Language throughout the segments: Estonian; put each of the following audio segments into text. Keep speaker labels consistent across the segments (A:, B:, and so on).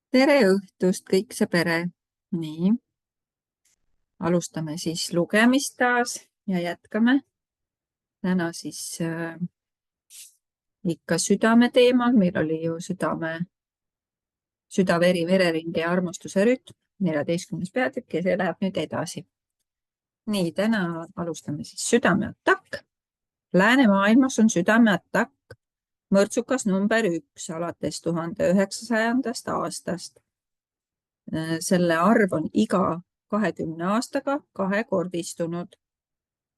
A: Tere õhtust, kõik see pere. Nii, alustame siis lugemist taas ja jätkame. Täna siis ikka südame teemal. Meil oli ju süda, veri, verering ja armastuse rütm, 14. peatükk ja see läheb nüüd edasi. Nii, täna alustame siis südameatakk. Läänemaailmas on südameatakk mõrtsukas number 1 alates 1900. aastast. Selle arv on iga 20 aastaga kahekordistunud.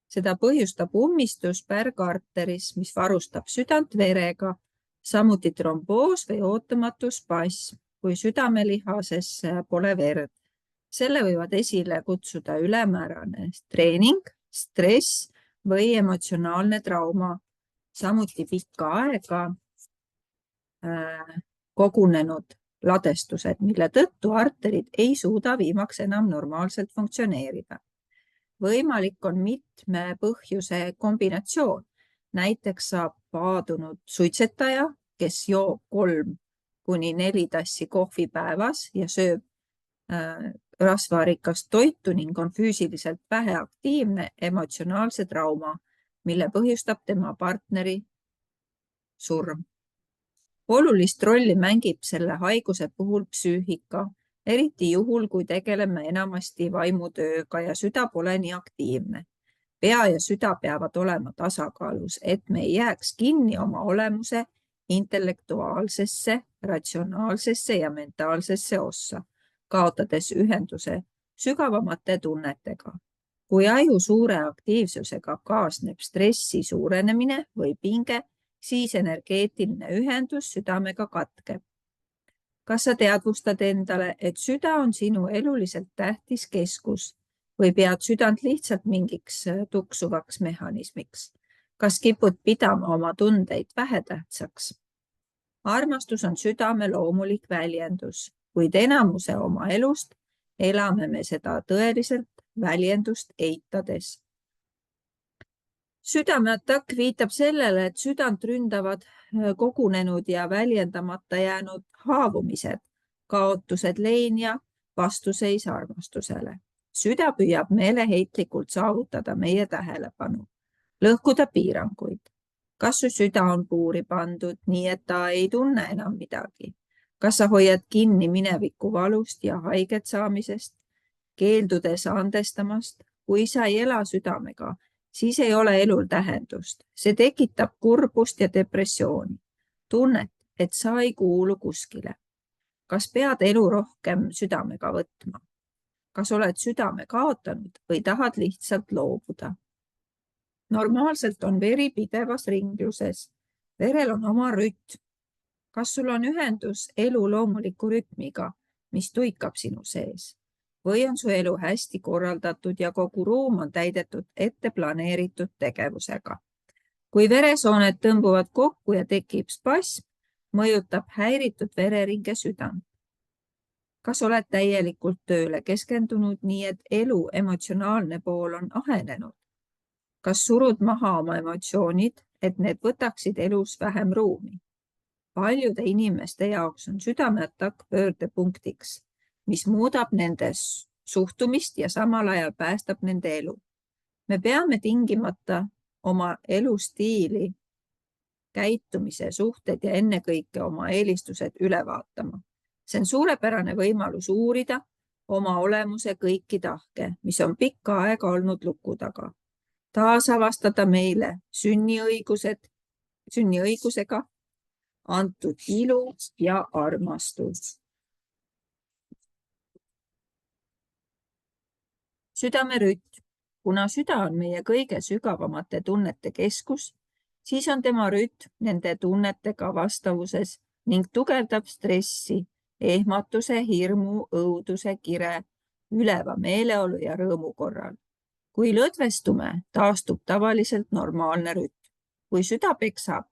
A: Seda põhjustab ummistus pärgarteris, mis varustab südant verega, samuti tromboos või ootamatu spasm, kui südamelihases pole verd. Selle võivad esile kutsuda ülemäärane treening, stress või emotsionaalne trauma, samuti pikka aega kogunenud ladestused, mille tõttu arterid ei suuda viimaks enam normaalselt funktsioneerida. Võimalik on mitme põhjuse kombinatsioon. Näiteks saab paadunud suitsetaja, kes joob 3–4 tassi kohvi päevas ja sööb rasvarikast toitu ning on füüsiliselt väheaktiivne, emotsionaalse trauma, mille põhjustab tema partneri surm. Olulist rolli mängib selle haiguse puhul psüühika, eriti juhul, kui tegeleme enamasti vaimutööga ja süda pole nii aktiivne. Pea ja süda peavad olema tasakaalus, et me ei jääks kinni oma olemuse intellektuaalsesse, ratsionaalsesse ja mentaalsesse ossa, kaotades ühenduse sügavamate tunnetega. Kui aju suure aktiivsusega kaasneb stressi suurenemine või pinge, siis energeetiline ühendus südamega katkeb. Kas sa teadvustad endale, et süda on sinu eluliselt tähtis keskus või pead südant lihtsalt mingiks tuksuvaks mehhanismiks? Kas kipud pidama oma tundeid vähetähtsaks? Armastus on südame loomulik väljendus, kuid enamuse oma elust elame me seda tõeliselt väljendust eitades. Südameatakk viitab sellele, et südant ründavad kogunenud ja väljendamata jäänud haavumised, kaotused lein ja vastuseis armastusele. Süda püüab meeleheitlikult saavutada meie tähelepanu, lõhkuda piiranguid. Kas su süda on puuri pandud nii, et ta ei tunne enam midagi? Kas sa hoiad kinni mineviku valust ja haiget saamisest, keeldudes andestamast? Kui sa ei ela südamega, siis ei ole elul tähendust. See tekitab kurbust ja depressiooni. Tunnet, et sa ei kuulu kuskile. Kas pead elu rohkem südamega võtma? Kas oled südame kaotanud või tahad lihtsalt loobuda? Normaalselt on veri pidevas ringluses. Verel on oma rütm. Kas sul on ühendus elu loomuliku rütmiga, mis tuikab sinu sees? Või on su elu hästi korraldatud ja kogu ruum on täidetud ette planeeritud tegevusega? Kui veresooned tõmbuvad kokku ja tekib spasm, mõjutab häiritud vereringe südant. Kas oled täielikult tööle keskendunud nii, et elu emotsionaalne pool on ahenenud? Kas surud maha oma emotsioonid, et need võtaksid elus vähem ruumi? Paljude inimeste jaoks on südameatakk pöördepunktiks, mis muudab nende suhtumist ja samal ajal päästab nende elu. Me peame tingimata oma elustiili, käitumise, suhted ja ennekõike oma eelistused üle vaatama. See on suurepärane võimalus uurida oma olemuse kõiki tahke, mis on pikka aega olnud luku taga. Taasavastada meile sünniõigusega antud ilu ja armastus. Südamerütm. Kuna süda on meie kõige sügavamate tunnete keskus, siis on tema rütm nende tunnetega vastavuses ning tugevdab stressi, ehmatuse, hirmu, õuduse, kire, üleva meeleolu ja rõõmu korral. Kui lõdvestume, taastub tavaliselt normaalne rütm. Kui süda peksab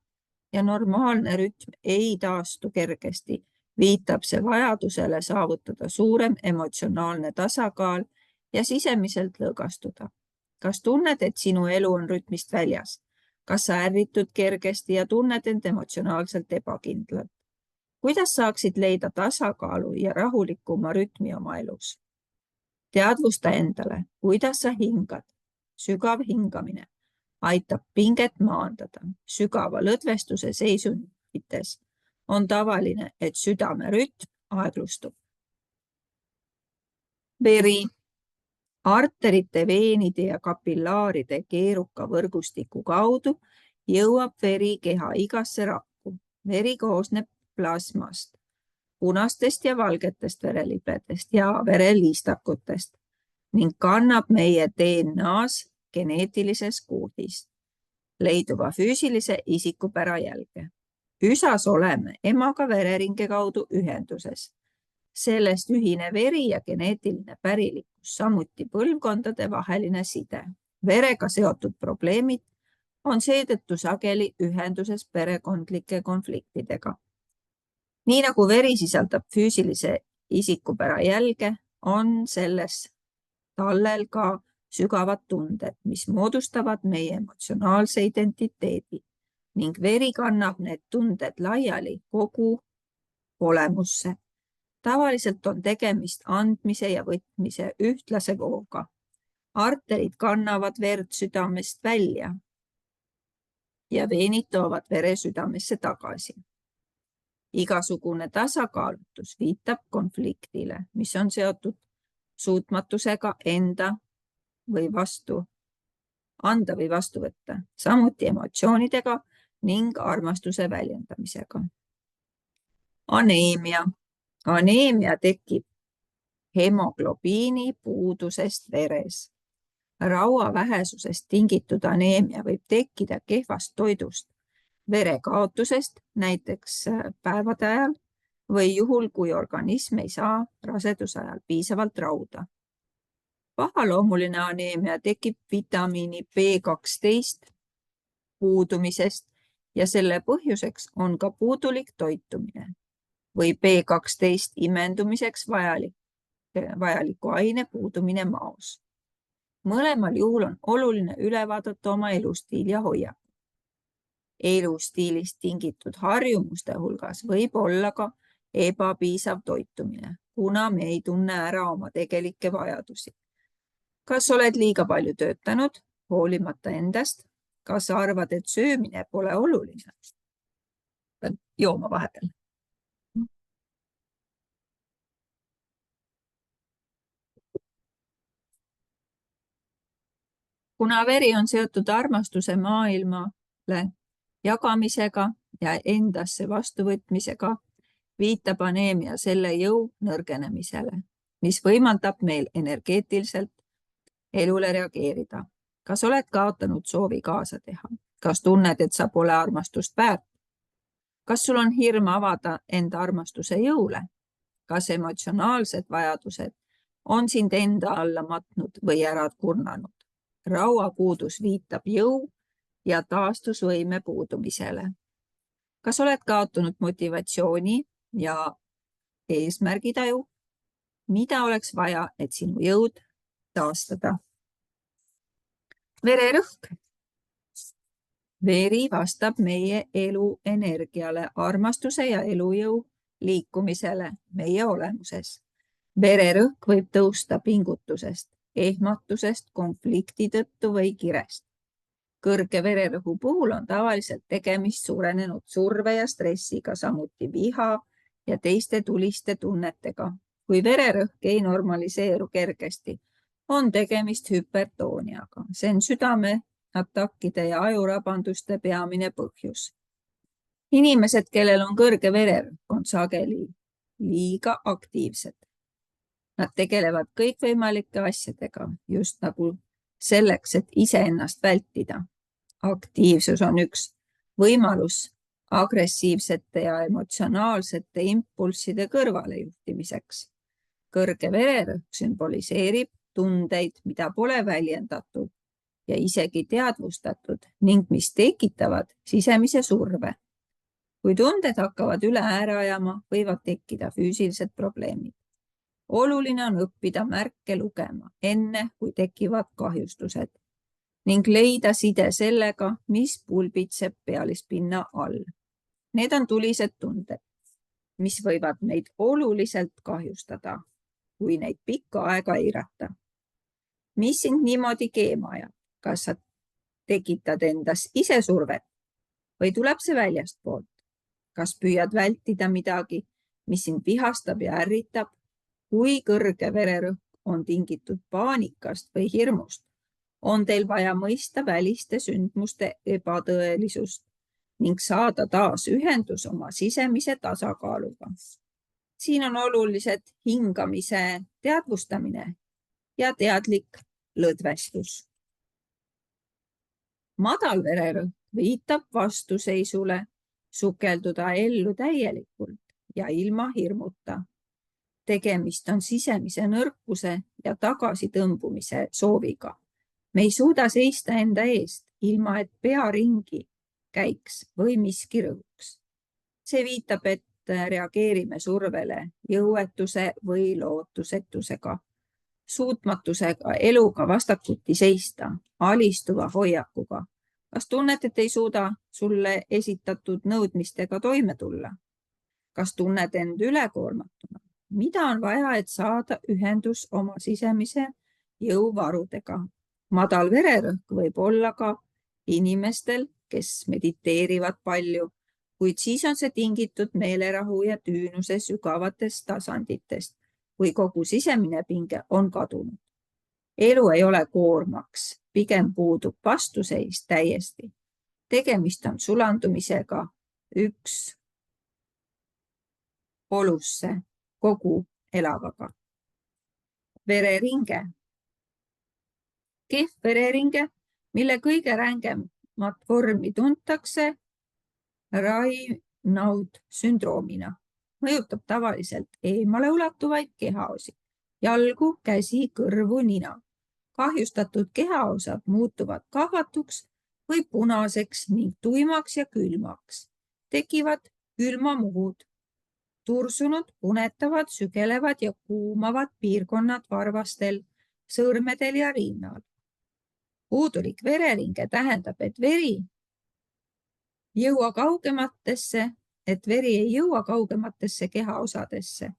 A: ja normaalne rütm ei taastu kergesti, viitab see vajadusele saavutada suurem emotsionaalne tasakaal ja sisemiselt lõõgastuda. Kas tunned, et sinu elu on rütmist väljas? Kas sa ärritud kergesti ja tunned end emotsionaalselt ebakindlalt? Kuidas saaksid leida tasakaalu ja rahulikuma rütmi oma elus? Teadvusta endale, kuidas sa hingad. Sügav hingamine aitab pinget maandada. Sügava lõdvestuse seisundites on tavaline, et südame rütm aeglustub. Veri. Arterite, veenide ja kapillaaride keeruka võrgustiku kaudu jõuab veri keha igasse rakku. Veri koosneb plasmast, punastest ja valgetest verelibedest ja vereliistakutest ning kannab meie DNA-s geneetilises koodis leiduva füüsilise isikupära jälge. Üsas oleme emaga vereringe kaudu ühenduses. Sellest ühine veri ja geneetiline pärilikkus, samuti põlvkondade vaheline side. Verega seotud probleemid on seetõttu sageli ühenduses perekondlike konfliktidega. Nii nagu veri sisaldab füüsilise isikupära jälge, on selles tallel ka sügavad tunded, mis moodustavad meie emotsionaalse identiteedi ning veri kannab need tunded laiali kogu olemusse. Tavaliselt on tegemist andmise ja võtmise ühtlase vooga. Arterid kannavad verd südamest välja ja veenid toovad vere südamesse tagasi. Igasugune tasakaalutus viitab konfliktile, mis on seotud suutmatusega anda või vastu võtta, samuti emotsioonidega ning armastuse väljendamisega. Aneemia. Aneemia tekib hemoglobiini puudusest veres. Raua vähesusest tingitud aneemia võib tekkida kehvast toidust, vere kaotusest, näiteks päevade ajal, või juhul, kui organism ei saa raseduse ajal piisavalt rauda. Pahaloomuline aneemia tekib vitamiini B12 puudumisest ja selle põhjuseks on ka puudulik toitumine või B12 imendumiseks vajaliku aine puudumine maos. Mõlemal juhul on oluline üle vaadata oma elustiil ja hoiak. Elustiilist tingitud harjumuste hulgas võib olla ka ebapiisav toitumine, kuna me ei tunne ära oma tegelikke vajadusi. Kas oled liiga palju töötanud, hoolimata endast? Kas arvad, et söömine pole oluline? Pead jooma vahepeal. Kuna veri on seotud armastuse maailmale jagamisega ja endasse vastuvõtmisega, viitab aneemia selle jõu nõrgenemisele, mis võimaldab meil energeetiliselt elule reageerida. Kas oled kaotanud soovi kaasa teha? Kas tunned, et sa pole armastust väärt? Kas sul on hirm avada enda armastuse jõule? Kas emotsionaalsed vajadused on sind enda alla matnud või ära kurnanud? Rauapuudus viitab jõu ja taastusvõime puudumisele. Kas oled kaotanud motivatsiooni ja eesmärgitaju? Mida oleks vaja, et sinu jõud taastada? Vererõhk. Veri vastab meie elu energiale, armastuse ja elujõu liikumisele meie olemuses. Vererõhk võib tõusta pingutusest, ehmatusest, konflikti tõttu või kirest. Kõrge vererõhu puhul on tavaliselt tegemist suurenenud surve ja stressiga, samuti viha ja teiste tuliste tunnetega. Kui vererõhk ei normaliseeru kergesti, on tegemist hüpertooniaga. See on südameatakkide ja ajurabanduste peamine põhjus. Inimesed, kellel on kõrge vererõhk, on sageli liiga aktiivsed. Nad tegelevad kõikvõimalike asjadega, just nagu selleks, et iseennast vältida. Aktiivsus on üks võimalus agressiivsete ja emotsionaalsete impulsside kõrvalejuhtimiseks. Kõrge vererõhk sümboliseerib tundeid, mida pole väljendatud ja isegi teadvustatud ning mis tekitavad sisemise surve. Kui tunded hakkavad üle ääre ajama, võivad tekkida füüsilised probleemid. Oluline on õppida märke lugema enne, kui tekivad kahjustused ning leida side sellega, mis pulbitseb pealispinna all. Need on tulised tunded. mis võivad meid oluliselt kahjustada, kui neid pikka aega eirata. Mis sind niimoodi keema ajab? Kas sa tekitad endas ise survet või tuleb see väljastpoolt? Kas püüad vältida midagi, mis sind vihastab ja ärritab? Kui kõrge vererõhk on tingitud paanikast või hirmust? On teil vaja mõista väliste sündmuste ebatõelisust ning saada taas ühendus oma sisemise tasakaaluga. Siin on olulised hingamise teadvustamine ja teadlik lõdvestus. Madal vererõhk viitab vastuseisule, sukelduda ellu täielikult ja ilma hirmuta. Tegemist on sisemise nõrkuse ja tagasitõmbumise sooviga. Me ei suuda seista enda eest, ilma et pea ringi käiks või miski rõhuks. See viitab, et reageerime survele jõuetuse või lootusetusega, suutmatusega eluga vastakuti seista, alistuva hoiakuga. Kas tunned, et ei suuda sulle esitatud nõudmistega toime tulla? Kas tunned end ülekoormatuna? Mida on vaja, et saada ühendus oma sisemise jõuvarudega? Madal vererõhk võib olla ka inimestel, kes mediteerivad palju, kuid siis on see tingitud meelerahu ja tüünuse sügavatest tasanditest, kui kogu sisemine pinge on kadunud. Elu ei ole koormaks, pigem puudub vastuseis täiesti. Tegemist on sulandumisega üks olusse kogu elavaga. Vereringe. Kehv vereringe, mille kõige rängemat vormi tuntakse Raynaud sündroomina, mõjutab tavaliselt eemale ulatuvaid kehaosi, jalgu, käsi, kõrvu, nina. Kahjustatud kehaosad muutuvad kahvatuks või punaseks ning tuimaks ja külmaks. Tekivad külmamuhud. Tursunud, punetavad, sügelevad ja kuumavad piirkonnad varvastel, sõrmedel ja rinnal. Puudulik vereringe tähendab, et veri ei jõua kaugematesse kehaosadesse,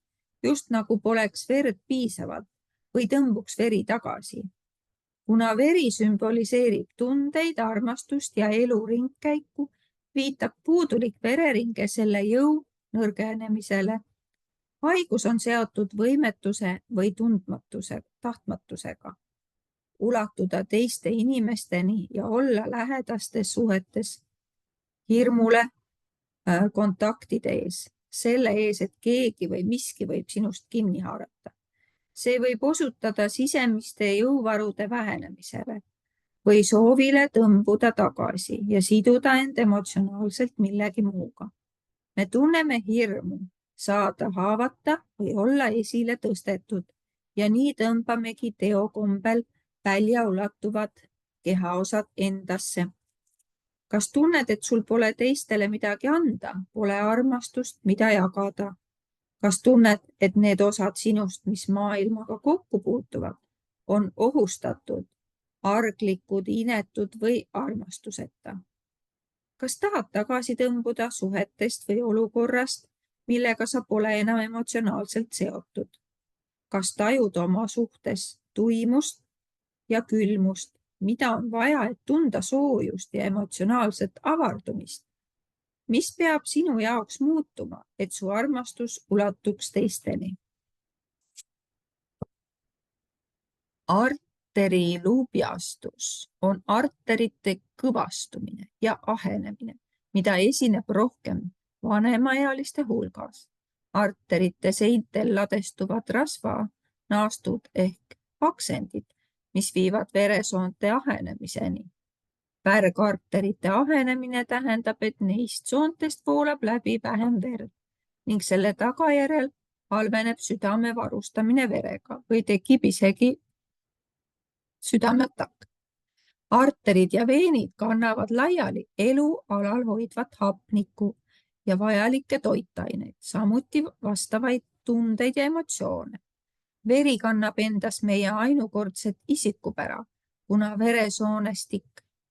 A: just nagu poleks verd piisavalt või tõmbuks veri tagasi. Kuna veri sümboliseerib tundeid, armastust ja elu ringkäiku, viitab puudulik vereringe selle jõu nõrgenemisele. Haigus on seotud võimetuse või tahtmatusega. Ulatuda teiste inimesteni ja olla lähedastes suhetes, hirmule kontaktide ees, selle ees, et keegi või miski võib sinust kinni haarata. See võib osutada sisemiste jõuvarude vähenemisele või soovile tõmbuda tagasi ja siduda end emotsionaalselt millegi muuga. Me tunneme hirmu saada haavata või olla esile tõstetud ja nii tõmbamegi teokombel väljaulatuvad kehaosad endasse. Kas tunned, et sul pole teistele midagi anda, pole armastust, mida jagada? Kas tunned, et need osad sinust, mis maailmaga kokku puutuvad, on ohustatud, arglikud, inetud või armastuseta? Kas tahad tagasi tõmbuda suhetest või olukorrast, millega sa pole enam emotsionaalselt seotud? Kas tajud oma suhtes tuimust ja külmust, mida on vaja, et tunda soojust ja emotsionaalset avardumist? Mis peab sinu jaoks muutuma, et su armastus ulatuks teisteni? Arterilubjastus on arterite kõvastumine ja ahenemine, mida esineb rohkem vanemaealiste hulgas. Arterite seintel ladestuvad rasvanaastud ehk aksendid, mis viivad veresoonte ahenemiseni. Pärgarterite ahenemine tähendab, et neist soontest voolab läbi vähem verd ning selle tagajärjel halveneb südame varustamine verega või tekib isegi südameatakk. Arterid ja veenid kannavad laiali elu alal hoidvat hapnikku ja vajalikke toitaineid, samuti vastavaid tundeid ja emotsioone. Veri kannab endas meie ainukordset isikupära, kuna veresoonestik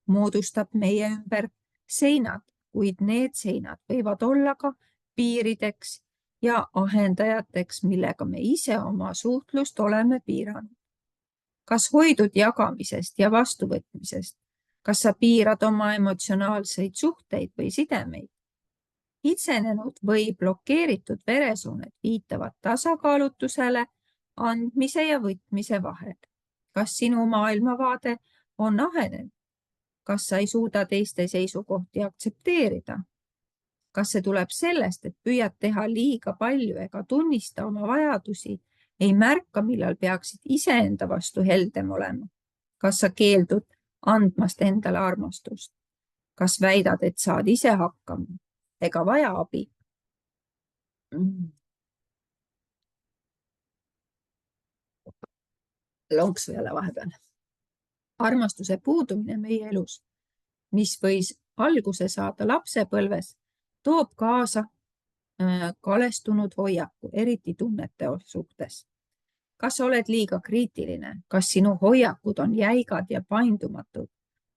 A: moodustab meie ümber seinad, kuid need seinad võivad olla ka piirideks ja ahendajateks, millega me ise oma suhtlust oleme piiranud. Kas hoidud jagamisest ja vastuvõtmisest? Kas sa piirad oma emotsionaalseid suhteid või sidemeid? Kitsenenud või blokeeritud veresooned viitavad tasakaalutusele andmise ja võtmise vahel. Kas sinu maailmavaade on ahenenud? Kas sa ei suuda teiste seisukohti aktsepteerida? Kas see tuleb sellest, et püüad teha liiga palju ega tunnista oma vajadusi, ei märka, millal peaksid iseenda vastu heldem olema? Kas sa keeldud andmast endale armastust? Kas väidad, et saad ise hakkama ega vaja abi? Lonksu jälle vahepeal. Armastuse puudumine meie elus, mis võis alguse saada lapsepõlves, toob kaasa kalestunud hoiaku, eriti tunnete suhtes. Kas sa oled liiga kriitiline? Kas sinu hoiakud on jäigad ja paindumatud?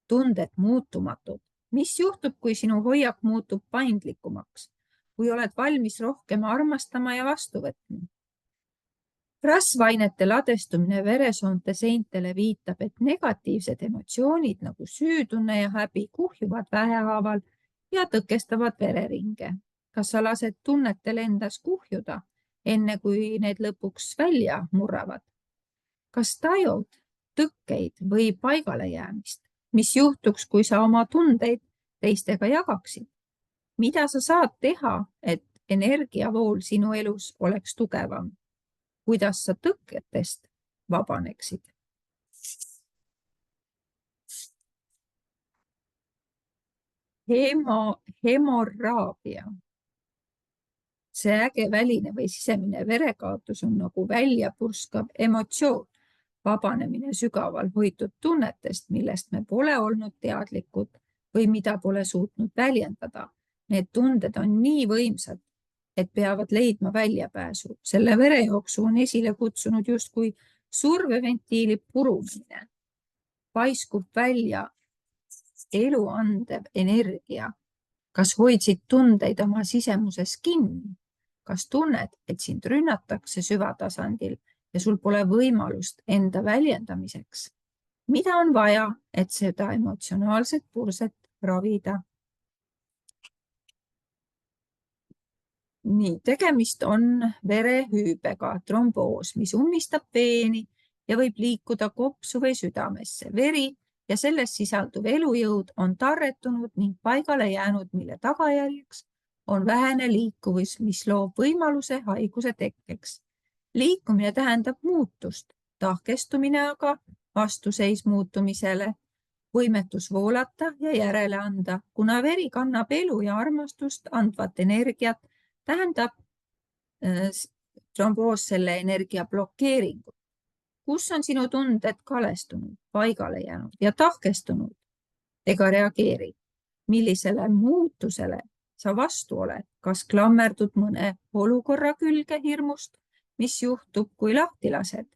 A: Tunded muutumatud? Mis juhtub, kui sinu hoiak muutub paindlikumaks? Kui oled valmis rohkem armastama ja vastu võtma? Rasvainete ladestumine veresoonte seintele viitab, et negatiivsed emotsioonid nagu süütunne ja häbi kuhjuvad vähehaaval ja tõkestavad vereringe. Kas sa lased tunnetel endas kuhjuda, enne kui need lõpuks välja murravad? Kas tajud tõkkeid või paigalejäämist? Mis juhtuks, kui sa oma tundeid teistega jagaksid? Mida sa saad teha, et energiavool sinu elus oleks tugevam? Kuidas sa tõkketest vabaneksid? Hemorraabia. See äge väline või sisemine verekaotus on nagu väljapurskav emotsioon, vabanemine sügaval hoitud tunnetest, millest me pole olnud teadlikud või mida pole suutnud väljendada. Need tunded on nii võimsad, et peavad leidma väljapääsu. Selle verejooksu on esile kutsunud justkui surveventiili purumine. Paiskub välja eluandev energia. Kas hoidsid tundeid oma sisemuses kinni? Kas tunned, et sind rünnatakse süvatasandil ja sul pole võimalust enda väljendamiseks? Mida on vaja, et seda emotsionaalset purset ravida? Nii, tegemist on verehüübega, tromboos, mis ummistab veeni ja võib liikuda kopsu või südamesse. Veri ja selles sisalduv elujõud on tarretunud ning paigale jäänud, mille tagajärjeks on vähene liikuvus, mis loob võimaluse haiguse tekkeks. Liikumine tähendab muutust, tahkestumine aga vastuseis muutumisele, võimetus voolata ja järele anda, kuna veri kannab elu ja armastust andvat energiat, tähendab tromboos selle energia blokeeringut. Kus on sinu tunded kalestunud, paigale jäänud ja tahkestunud ega reageeri? Millisele muutusele sa vastu oled? Kas klammerdud mõne olukorra külge hirmust? Mis juhtub, kui lahti lased?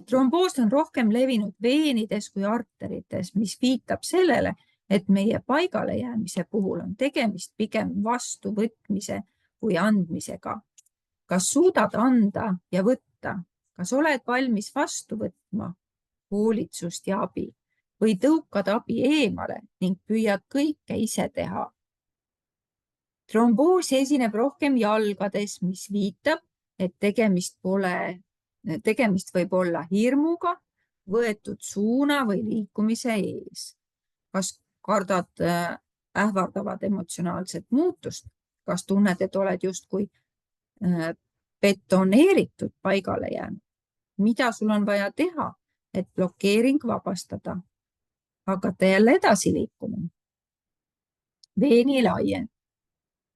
A: Tromboos on rohkem levinud veenides kui arterites, mis viitab sellele, et meie paigale jäämise puhul on tegemist pigem vastuvõtmise või andmisega. Kas suudad anda ja võtta? Kas oled valmis vastu võtma hoolitsust ja abi või tõukad abi eemale ning püüad kõike ise teha? Tromboos esineb rohkem jalgades, mis viitab, et tegemist võib olla hirmuga, võetud suuna või liikumise ees. Kas kardad ähvardavat emotsionaalset muutust? Kas tunned, et oled justkui betoneeritud paigale jäänud? Mida sul on vaja teha, et blokeering vabastada? Hakata jälle edasi liikuma. Veenilaiend.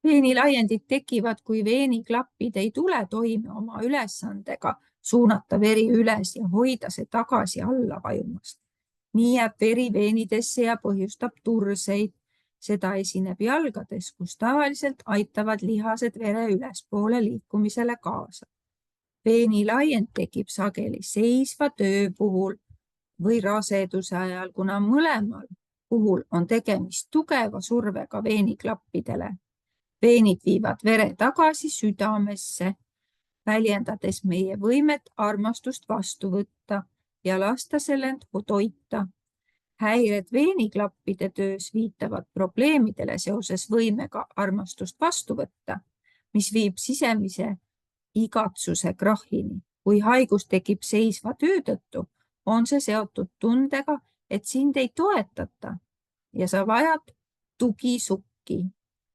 A: Veenilaiendid tekivad, kui veeniklappid ei tule toime oma ülesandega suunata veri üles ja hoida see tagasi alla vajumast. Nii jääb veri veenidesse ja põhjustab turseid. Seda esineb jalgades, kus tavaliselt aitavad lihased vere ülespoole liikumisele kaasa. Veenilaiend tekib sageli seisva töö puhul või raseduse ajal, kuna mõlemal puhul on tegemist tugeva survega veeniklappidele. Veenid viivad vere tagasi südamesse, väljendades meie võimet armastust vastu võtta ja lasta sellelt toita. Häired veeniklappide töös viitavad probleemidele seoses võimega armastust vastu võtta, mis viib sisemise igatsuse krahhini. Kui haigus tekib seisva töö tõttu, on see seotud tundega, et sind ei toetata ja sa vajad tugisukki.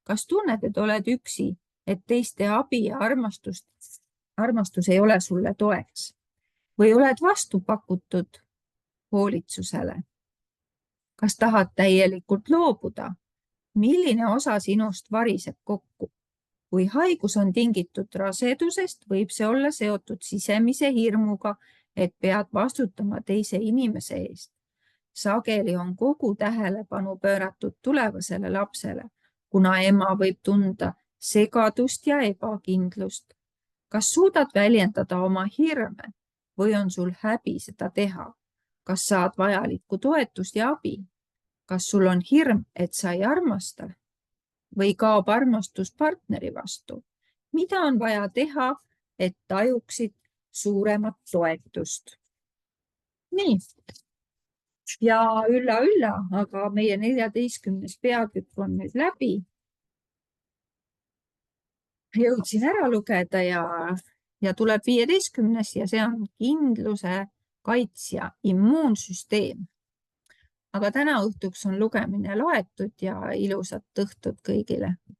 A: Kas tunned, et oled üksi, et teiste abi ja armastus ei ole sulle toeks? Või oled vastu pakutud hoolitsusele? Kas tahad täielikult loobuda? Milline osa sinust variseb kokku? Kui haigus on tingitud rasedusest, võib see olla seotud sisemise hirmuga, et pead vastutama teise inimese eest. Sageli on kogu tähelepanu pööratud tulevasele lapsele, kuna ema võib tunda segadust ja ebakindlust. Kas suudad väljendada oma hirme või on sul häbi seda teha? Kas saad vajalikku toetust ja abi? Kas sul on hirm, et sa ei armasta? Või kaob armastus partneri vastu? Mida on vaja teha, et tajuksid suuremat toetust? Nii. Ja ülla, aga meie 14. peatükk on nüüd läbi. Jõudsin ära lugeda ja tuleb 15. ja see on kindluse kaitsja, immuunsüsteem. Aga täna õhtuks on lugemine loetud ja ilusat õhtut kõigile.